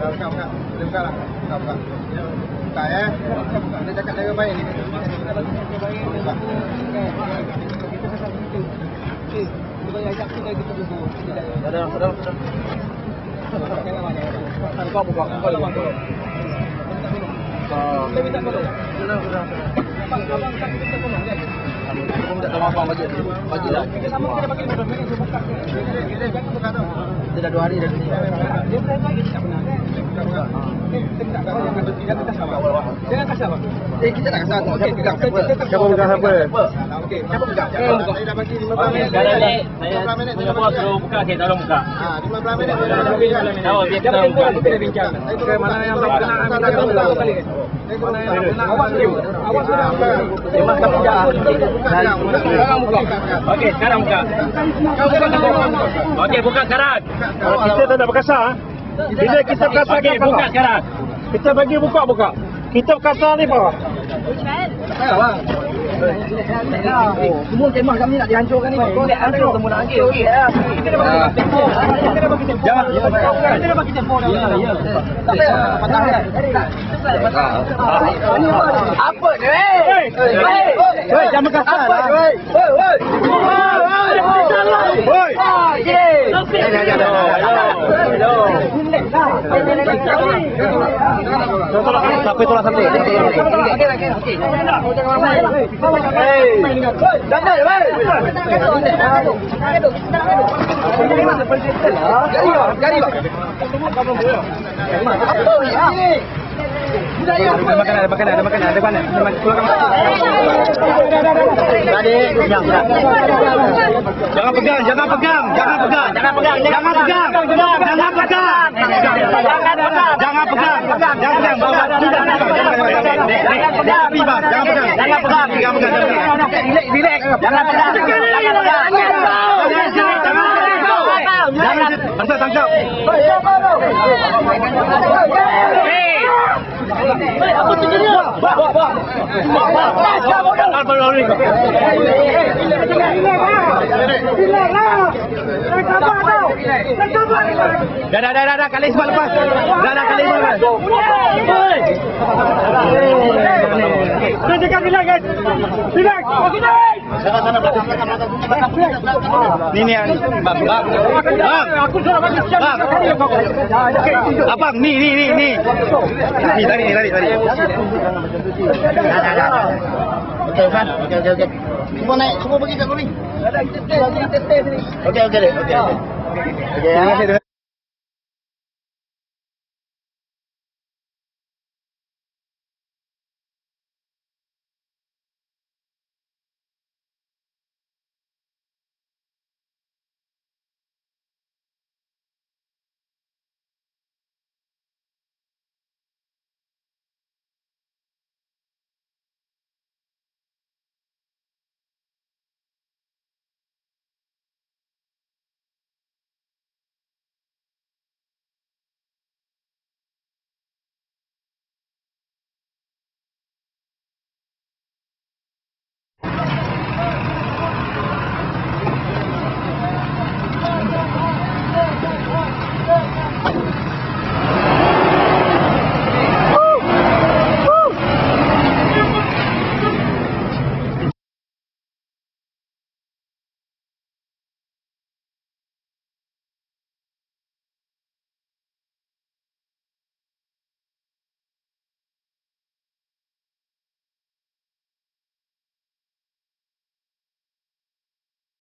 Buka. Boleh buka lah. Buka. Buka ya. Dia cakap dengan baik ni. Buka. Kita ajak kita gitu dulu. Sudah. Buka. Kita minta tolong. Sudah. Abang tak minta tolong kan? Aku minta tolong abang bagilah. Sama kita bagi 15 minit buka. Kita jangan buka tau. Kita dah 2 hari dah sini. Dia berani lagi tak benar. Kita tak kasar yang berhenti kita sama. Jangan kasar bang. Kita tak kasar. Okey, kita siapa buka siapa? Okey, siapa buka? Saya dah bagi 15 minit. Saya punya bos suruh buka, saya tolong buka. 15 minit. Tahu dia kita buka, kita bincang. Mana yang tak kena kali. Mana yang kena awas sudah. Memang tak buka. Sekarang buka. Okey, sekarang buka. Okey, buka sekarang. Kita tak nak berkasar. Bila kita berkasar okey, buka sekarang. Kita bagi buka. Kita berkasar ni apa? Semua kemah kami nak dihancurkan ni. Kau nak hancur semua nak hancur. Kita dah bagi tempoh. Kita dah bagi tempoh. Ya. Tak payah patah kan. Apa ni? Hei, jangan berkasar. Hei. Sampai tolak sampai. Okey. Ada makanan. Jangan pegang. Relax. Jangan pegang. Jangan tangkap. Apa tu dia? Bawa. Dah kali sebab lepas. Dah kali lepas. Jangan relax guys. Relax. Sana belakang. Ni. Bang. Aku suruh bagi siap. Abang, ni. Ni tadi. Dah. Okey. Semua naik, semua pergi kat lori. Okey. Terima kasih.